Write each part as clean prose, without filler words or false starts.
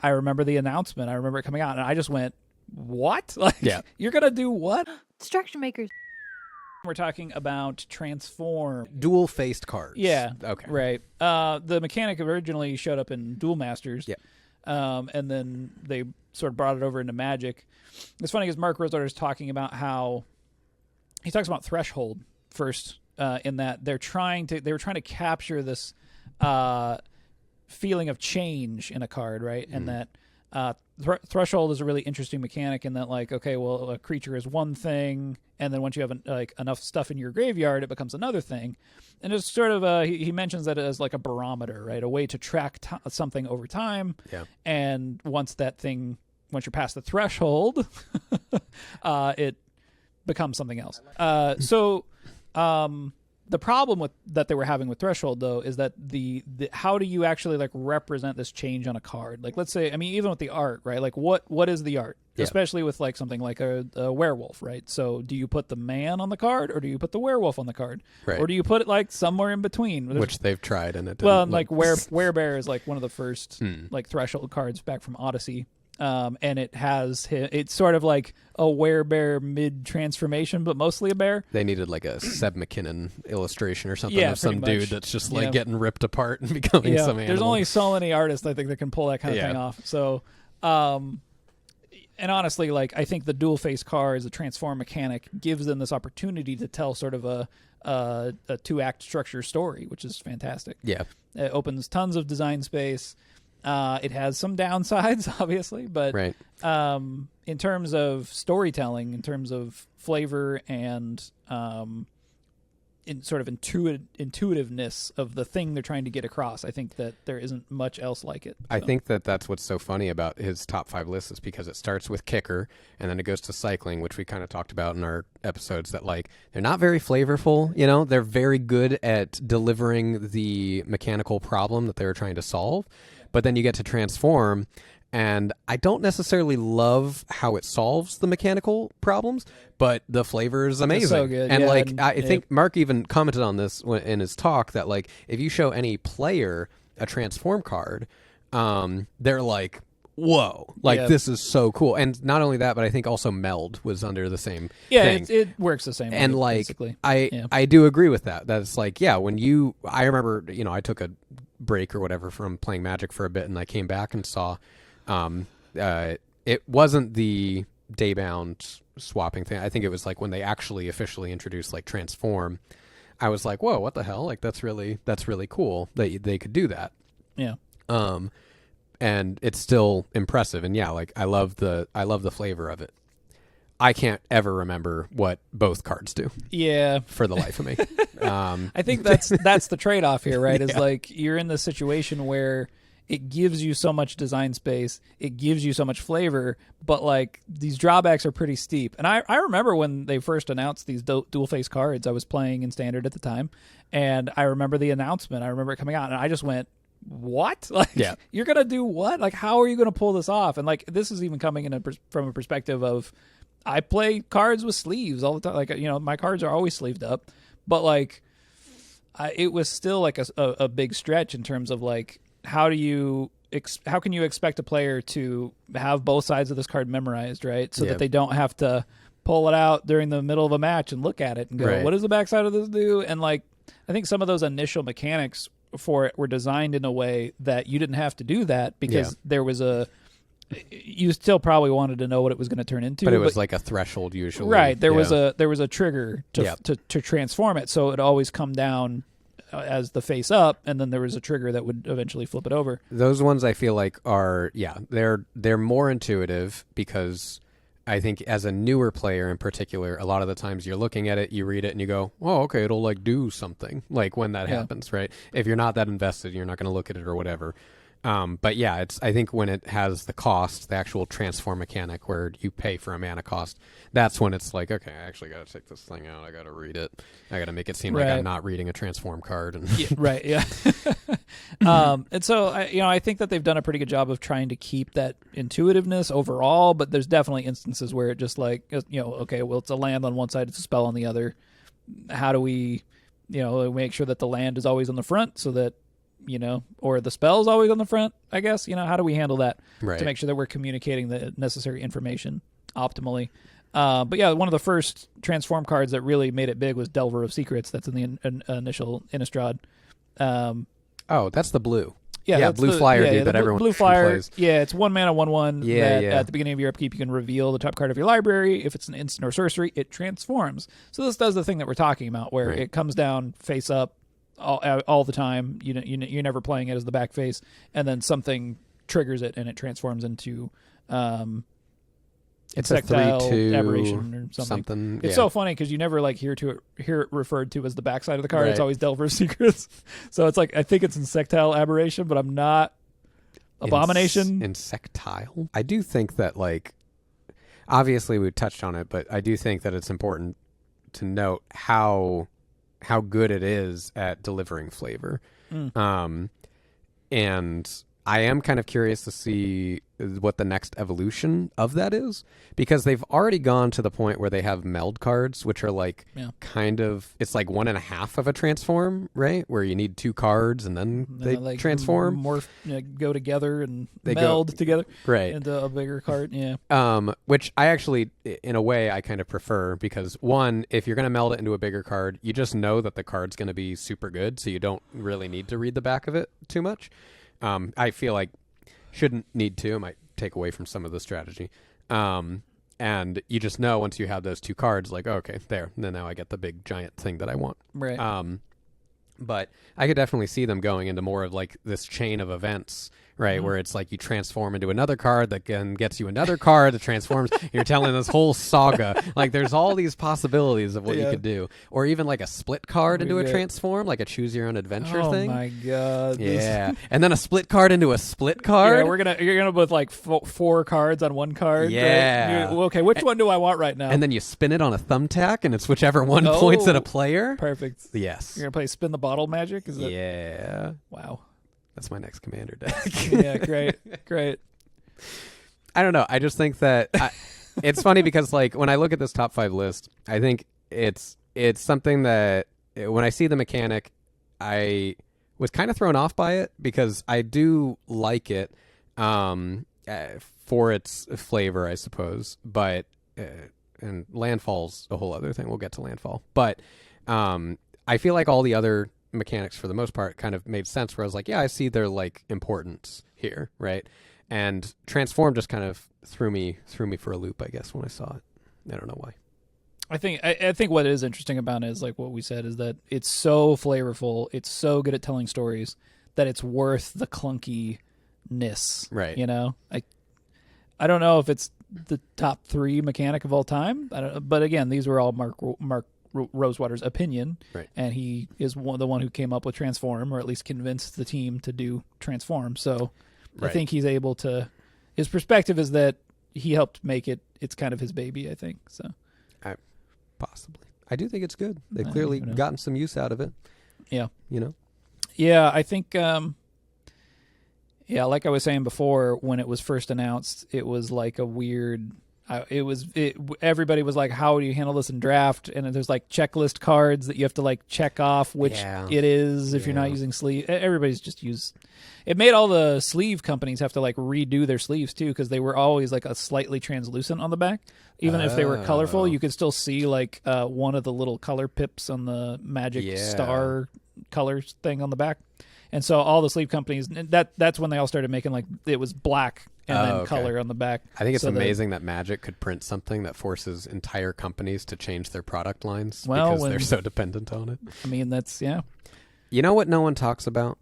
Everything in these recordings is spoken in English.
I remember the announcement. I remember it coming out, and I just went, what? Like, Yeah. you're going to do what? Distraction makers. We're talking about Transform. Dual-faced cards. Yeah. Okay. Right. The mechanic originally showed up in Duel Masters. Yeah. And then they sort of brought it over into Magic. It's funny because Mark Rosewater is talking about how he talks about Threshold first, in that they were trying to capture this feeling of change in a card, right? And that Threshold is a really interesting mechanic in that, like, okay, well, a creature is one thing, and then once you have enough stuff in your graveyard, it becomes another thing. And it's sort of he mentions that as like a barometer, right? A way to track something over time. Yeah. And once you're past the threshold, it becomes something else. The problem that they were having with Threshold, though, is that the how do you actually like represent this change on a card? Like, let's say, I mean, even with the art, right? Like, what is the art? Yeah. Especially with like something like a werewolf, right? So, do you put the man on the card, or do you put the werewolf on the card, right? Or do you put it like somewhere in between? Which they've tried, and it didn't. Well, like Werebear is like one of the first like Threshold cards back from Odyssey. And it's sort of like a werebear mid-transformation, but mostly a bear. They needed like a Seb McKinnon illustration or something of some pretty dude much. that's just like getting ripped apart and becoming some animal. There's only so many artists, I think, that can pull that kind of thing off. So, and honestly, like, I think the dual face cards, the transform mechanic, gives them this opportunity to tell sort of a 2-act structure story, which is fantastic. Yeah. It opens tons of design space. It has some downsides, obviously, but right. In terms of storytelling, in terms of flavor, and in sort of intuitiveness of the thing they're trying to get across, I think that there isn't much else like it. So. I think that's what's so funny about his top 5 lists is because it starts with kicker, and then it goes to cycling, which we kind of talked about in our episodes, that like they're not very flavorful, you know? They're very good at delivering the mechanical problem that they were trying to solve. But then you get to transform, and I don't necessarily love how it solves the mechanical problems, but the flavor is amazing. It's so good. And I think Mark even commented on this in his talk that like if you show any player a transform card, they're like, whoa, like this is so cool. And not only that, but I think also Meld was under the same thing. It works the same way, and like basically. I do agree with that. That's like, when I remember, I took a break or whatever from playing Magic for a bit, and I came back and saw it wasn't the daybound swapping thing. I think it was like when they actually officially introduced like transform. I was like, whoa, what the hell? Like that's really cool that they could do that. Yeah. And it's still impressive, and like I love the flavor of it. I can't ever remember what both cards do. Yeah, for the life of me. I think that's the trade-off here, right? Is like you're in the situation where it gives you so much design space, it gives you so much flavor, but like these drawbacks are pretty steep. And I remember when they first announced these dual face cards. I was playing in Standard at the time, and I remember the announcement. I remember it coming out, and I just went, what? Like, you're gonna do what? Like, how are you gonna pull this off? And like, this is even coming in from a perspective of, I play cards with sleeves all the time. Like, my cards are always sleeved up, but like, it was still like a big stretch in terms of like, how can you expect a player to have both sides of this card memorized, right? So that they don't have to pull it out during the middle of a match and look at it and go, what does the backside of this do? And like, I think some of those initial mechanics for it were designed in a way that you didn't have to do that because there was you still probably wanted to know what it was going to turn into, but it was like a threshold usually, right? There was a trigger to transform it, so it always come down as the face up, and then there was a trigger that would eventually flip it over. Those ones I feel like are they're more intuitive, because I think as a newer player in particular, a lot of the times you're looking at it, you read it, and you go, oh, okay, it'll like do something, like when that happens, right? If you're not that invested, you're not going to look at it or whatever. But I think when it has the cost, the actual transform mechanic where you pay for a mana cost, that's when it's like, okay, I actually got to take this thing out. I got to read it. I got to make it seem like I'm not reading a transform card. And and so I think that they've done a pretty good job of trying to keep that intuitiveness overall, but there's definitely instances where it just like, okay, well, it's a land on one side, it's a spell on the other. How do we, make sure that the land is always on the front so that or the spell's always on the front, I guess. How do we handle that Right. to make sure that we're communicating the necessary information optimally? But yeah, one of the first transform cards that really made it big was Delver of Secrets. That's in the initial Innistrad. Oh, that's the blue. Yeah, blue flyer dude that everyone blue flyer. plays. Yeah, it's 1 mana, 1/1. Yeah, yeah. At the beginning of your upkeep, you can reveal the top card of your library. If it's an instant or sorcery, it transforms. So this does the thing that we're talking about, where Right. it comes down face up all the time. You're never playing it as the back face, and then something triggers it, and it transforms into It's a insectile 3/2 aberration or something. It's yeah. so funny because you never hear it referred to as the backside of the card. It's Right. always Delver of Secrets. So it's I think it's insectile aberration, but I'm not. Abomination. Insectile. I do think that obviously we touched on it, but I do think that it's important to note how good it is at delivering flavor. And I am kind of curious to see what the next evolution of that is, because they've already gone to the point where they have meld cards, which are kind of, it's 1.5 of a transform, right? Where you need 2 cards and then they transform. Morph, go together and They meld together right into a bigger card. Yeah. Which I actually, in a way, I kind of prefer, because one, if you're going to meld it into a bigger card, you just know that the card's going to be super good, so you don't really need to read the back of it too much. I feel like shouldn't need to. It might take away from some of the strategy. And you just know once you have those 2 cards, okay, there. Then now I get the big giant thing that I want. Right. But I could definitely see them going into more of this chain of events, right? Where it's you transform into another card that then gets you another card that transforms. You're telling this whole saga. There's all these possibilities of what you could do. Or even a split card into a transform, a choose your own adventure thing. Oh my god. Yeah. And then a split card into a split card. Yeah, you're gonna put 4 cards on one card. Yeah. Right? Okay, which one do I want right now? And then you spin it on a thumbtack, and it's whichever one points at a player. Perfect. Yes. You're gonna play spin the bottle magic? Is that? Yeah. Wow. That's my next commander deck. Yeah, great. I don't know. I just think that it's funny because when I look at this top 5 list, I think it's something that when I see the mechanic, I was kind of thrown off by it, because I do like it for its flavor, I suppose. But and Landfall's a whole other thing. We'll get to Landfall. But I feel like all the other mechanics for the most part kind of made sense, where I was yeah, I see their importance here, right? And Transform just kind of threw me for a loop, I guess, when I saw it. I don't know why. I think what is interesting about it is what we said, is that it's so flavorful, it's so good at telling stories, that it's worth the clunkiness. Right. I don't know if it's the top 3 mechanic of all time. But again, these were all Mark Rosewater's opinion, right? And he is the one who came up with Transform, or at least convinced the team to do Transform. So right. I think he's able to. His perspective is that he helped make it. It's kind of his baby, I think. So possibly, I do think it's good. They've clearly gotten some use out of it. Yeah, Yeah, I think. Yeah, like I was saying before, when it was first announced, it was a weird. Everybody was how do you handle this in draft? And there's checklist cards that you have to check off which it is if you're not using sleeve. Everybody's just used. It made all the sleeve companies have to redo their sleeves too, because they were always a slightly translucent on the back. Even if they were colorful, you could still see one of the little color pips on the magic star colors thing on the back. And so all the sleeve companies, that's when they all started making it was black and then color on the back. I think it's amazing that Magic could print something that forces entire companies to change their product lines because they're so dependent on it. I mean, that's, yeah. You know what no one talks about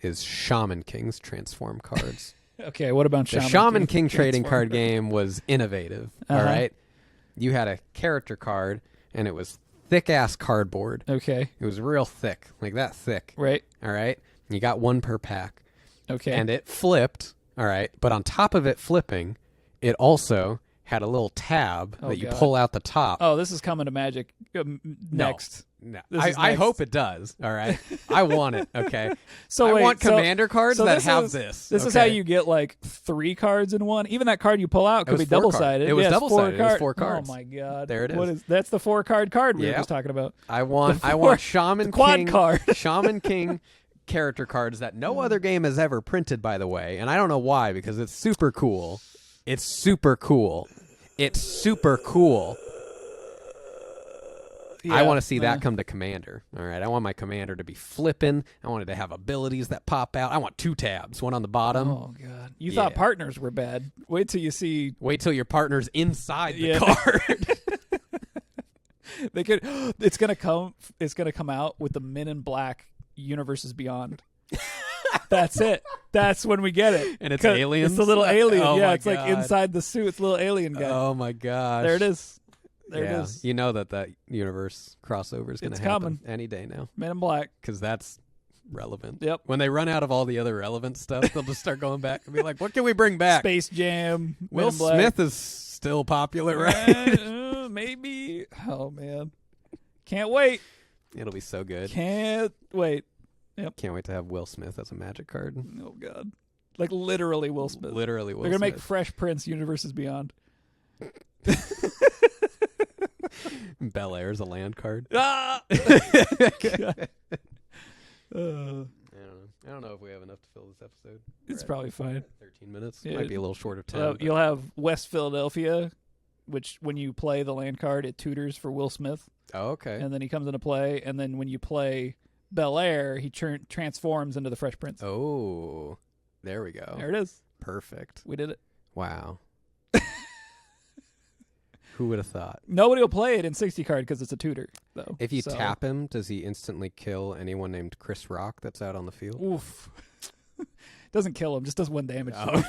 is Shaman King's transform cards. Okay, what about The Shaman King trading card game was innovative, all right? You had a character card, and it was thick-ass cardboard. Okay. It was real thick, that thick. Right. All right? You got 1 per pack. Okay. And it flipped, all right? But on top of it flipping, it also had a little tab that you pull out the top. Oh, this is coming to Magic next. No. I hope it does, all right? I want it, okay? So I want commander cards that have this. This is how you get 3 cards in one. Even that card you pull out could be double-sided. It was double-sided. It was 4 cards. Oh, my God. There it is. That's the 4-card card we were just talking about. I want Shaman King. Quad card. Shaman King character cards that no other game has ever printed, by the way. And I don't know why, because it's super cool. It's super cool. It's super cool. Yeah, I want to see that come to Commander. All right. I want my Commander to be flipping. I want it to have abilities that pop out. I want 2 tabs, one on the bottom. Oh, God. You thought partners were bad. Wait till you see. Wait till your partner's inside the card. They could. It's gonna come out with the Men in Black Universes Beyond. That's it. That's when we get it. And it's aliens? It's the little alien. Oh, yeah, my it's God. like inside the suit. It's a little alien guy. Oh, my gosh. There it is. There it is. You know that universe crossover is going to happen any day now. Men in Black. Because that's relevant. Yep. When they run out of all the other relevant stuff, they'll just start going back and be like, what can we bring back? Space Jam. Will Smith is still popular, right? Maybe. Oh, man. Can't wait. It'll be so good. Can't wait. Yep. Can't wait to have Will Smith as a Magic card. Oh, God. Like literally Will Smith. Literally Will They're going to Smith. make Fresh Prince Universes Beyond. Bel Air's a land card. Ah! I don't know if we have enough to fill this episode. It's probably fine. 13 minutes. Yeah. Might be a little short of 10. You'll have West Philadelphia, which when you play the land card, it tutors for Will Smith. Oh, okay. And then he comes into play. And then when you play Bel Air, he transforms into the Fresh Prince. Oh, there we go. There it is. Perfect. We did it. Wow. Who would have thought? Nobody will play it in 60 card because it's a tutor, though. If you tap him, does he instantly kill anyone named Chris Rock that's out on the field? Oof. Doesn't kill him, just does 1 damage. Oh.